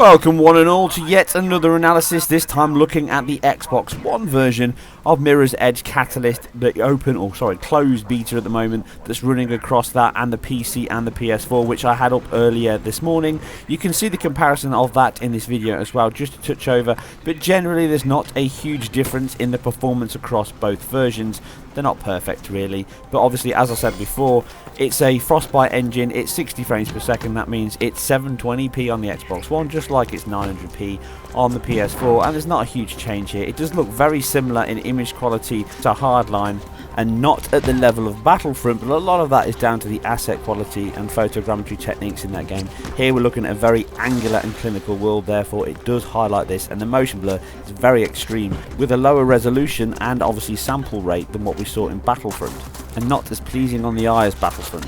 Welcome one and all to yet another analysis, this time looking at the Xbox One version of Mirror's Edge Catalyst, the closed beta at the moment that's running across that and the PC and the PS4, which I had up earlier this morning. You can see the comparison of that in this video as well, just to touch over, but generally there's not a huge difference in the performance across both versions. They're not perfect really, but obviously, as I said before, it's a Frostbite engine, it's 60 frames per second, that means it's 720p on the Xbox One, just like it's 900p on the PS4, and there's not a huge change here. It does look very similar in image quality to Hardline, and not at the level of Battlefront, but a lot of that is down to the asset quality and photogrammetry techniques in that game. Here we're looking at a very angular and clinical world, therefore it does highlight this, and the motion blur is very extreme, with a lower resolution and obviously sample rate than what we saw in Battlefront, and not as pleasing on the eye as Battlefront.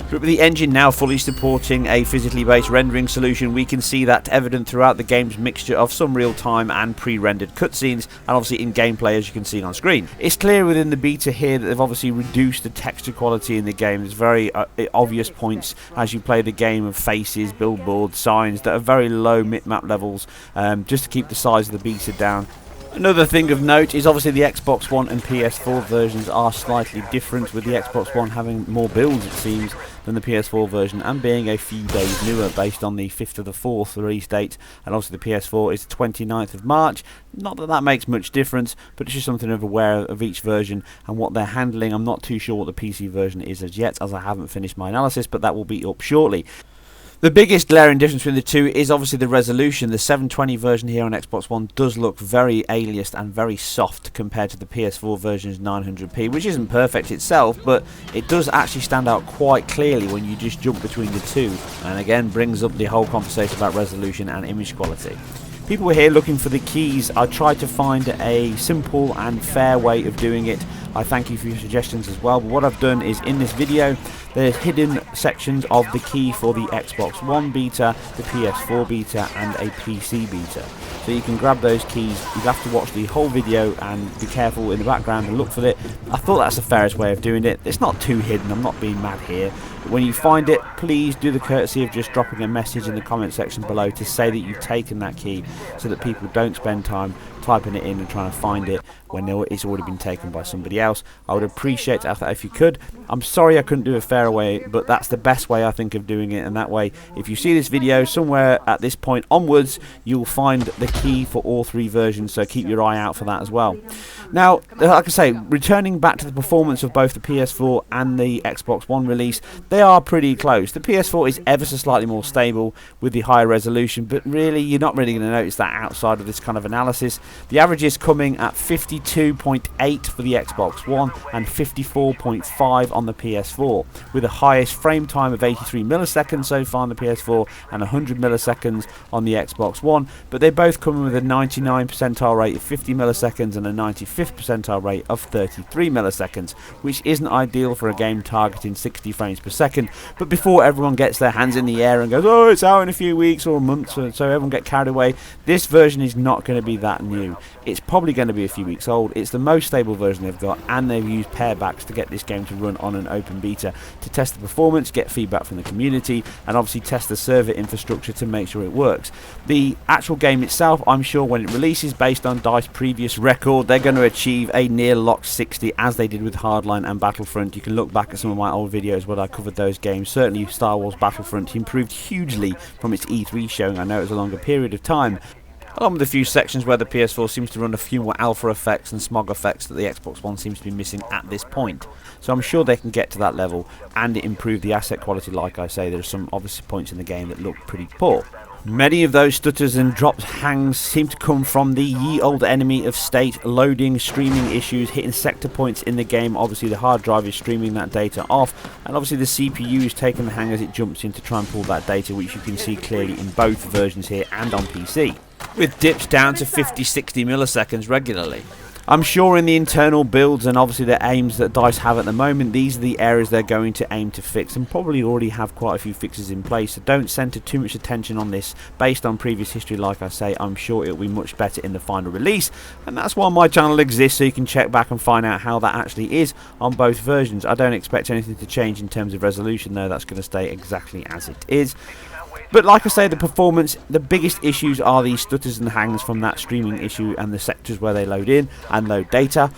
But with the engine now fully supporting a physically based rendering solution, we can see that evident throughout the game's mixture of some real-time and pre-rendered cutscenes, and obviously in gameplay as you can see on screen. It's clear within the beta here that they've obviously reduced the texture quality in the game. There's very obvious points as you play the game of faces, billboards, signs that are very low map levels, just to keep the size of the beta down. Another thing of note is obviously the Xbox One and PS4 versions are slightly different, with the Xbox One having more builds it seems than the PS4 version, and being a few days newer based on the 5th of the 4th release date, and obviously the PS4 is the 29th of March. Not that that makes much difference, but it's just something to be aware of each version and what they're handling. I'm not too sure what the PC version is as yet, as I haven't finished my analysis, but that will be up shortly. The biggest glaring difference between the two is obviously the resolution. The 720 version here on Xbox One does look very aliased and very soft compared to the PS4 version's 900p, which isn't perfect itself, but it does actually stand out quite clearly when you just jump between the two, and again brings up the whole conversation about resolution and image quality. People were here looking for the keys. I tried to find a simple and fair way of doing it. I thank you for your suggestions as well, but what I've done is in this video there's hidden sections of the key for the Xbox One beta, the PS4 beta and a PC beta. So you can grab those keys. You have to watch the whole video and be careful in the background and look for it. I thought that's the fairest way of doing it. It's not too hidden, I'm not being mad here. But when you find it, please do the courtesy of just dropping a message in the comment section below to say that you've taken that key, so that people don't spend time typing it in and trying to find it when it's already been taken by somebody else. I would appreciate that if you could. I'm sorry I couldn't do a fairer way, but that's the best way I think of doing it, and that way if you see this video somewhere at this point onwards, you'll find the key for all three versions, so keep your eye out for that as well. Now, like I say, returning back to the performance of both the PS4 and the Xbox One release, they are pretty close. The PS4 is ever so slightly more stable with the higher resolution, but really you're not really going to notice that outside of this kind of analysis. The average is coming at 52.8 for the Xbox One and 54.5 on the PS4, with the highest frame time of 83 milliseconds so far on the PS4 and 100 milliseconds on the Xbox One, but they both come with a 99 percentile rate of 50 milliseconds and a 95th percentile rate of 33 milliseconds, which isn't ideal for a game targeting 60 frames per second. But before everyone gets their hands in the air and goes, oh, it's out in a few weeks or months, so everyone get carried away, this version is not going to be that new. It's probably going to be a few weeks old. It's the most stable version they've got, and they've used pairbacks to get this game to run on an open beta to test the performance, get feedback from the community, and obviously test the server infrastructure to make sure it works. The actual game itself, I'm sure when it releases, based on DICE's previous record, they're going to achieve a near locked 60 as they did with Hardline and Battlefront. You can look back at some of my old videos where I covered those games. Certainly Star Wars Battlefront improved hugely from its E3 showing. I know it was a longer period of time, along with a few sections where the PS4 seems to run a few more alpha effects and smog effects that the Xbox One seems to be missing at this point. So I'm sure they can get to that level and improve the asset quality. Like I say, there are some obvious points in the game that look pretty poor. Many of those stutters and dropped hangs seem to come from the ye old enemy of state loading, streaming issues, hitting sector points in the game. Obviously the hard drive is streaming that data off, and obviously the CPU is taking the hang as it jumps in to try and pull that data, which you can see clearly in both versions here and on PC, with dips down to 50-60 milliseconds regularly. I'm sure in the internal builds and obviously the aims that DICE have at the moment, these are the areas they're going to aim to fix, and probably already have quite a few fixes in place, so don't centre too much attention on this. Based on previous history, like I say, I'm sure it'll be much better in the final release, and that's why my channel exists, so you can check back and find out how that actually is on both versions. I don't expect anything to change in terms of resolution though, that's going to stay exactly as it is. But like I say, the performance, the biggest issues are the stutters and hangs from that streaming issue and the sectors where they load in and load data.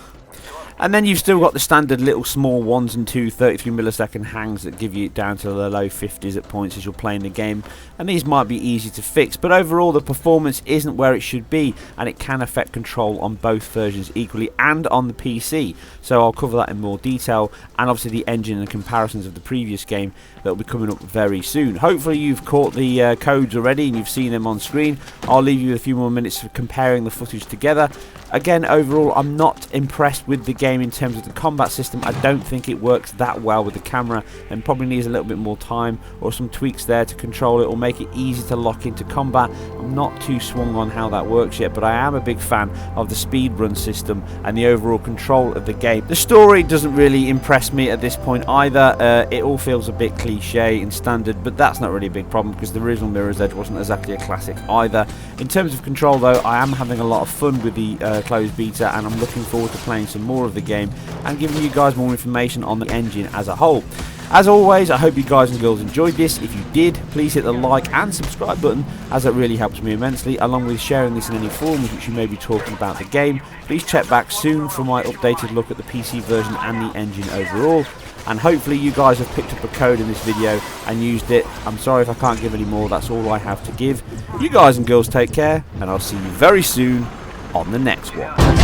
And then you've still got the standard little small 1s and 2 33 millisecond hangs that give you down to the low 50s at points as you're playing the game, and these might be easy to fix, but overall the performance isn't where it should be, and it can affect control on both versions equally and on the PC. So I'll cover that in more detail, and obviously the engine and comparisons of the previous game that will be coming up very soon. Hopefully you've caught the codes already and you've seen them on screen. I'll leave you a few more minutes for comparing the footage together. Again, overall I'm not impressed with the game in terms of the combat system. I don't think it works that well with the camera, and probably needs a little bit more time or some tweaks there to control it or make it easy to lock into combat. I'm not too swung on how that works yet, but I am a big fan of the speedrun system and the overall control of the game. The story doesn't really impress me at this point either. It all feels a bit cliche and standard, but that's not really a big problem because the original Mirror's Edge wasn't exactly a classic either. In terms of control though, I am having a lot of fun with the closed beta, and I'm looking forward to playing some more of the game and giving you guys more information on the engine as a whole. As always, I hope you guys and girls enjoyed this. If you did, please hit the like and subscribe button, as it really helps me immensely, along with sharing this in any forums which you may be talking about the game. Please check back soon for my updated look at the PC version and the engine overall, and hopefully you guys have picked up a code in this video and used it. I'm sorry if I can't give any more, that's all I have to give. You guys and girls take care, and I'll see you very soon on the next one.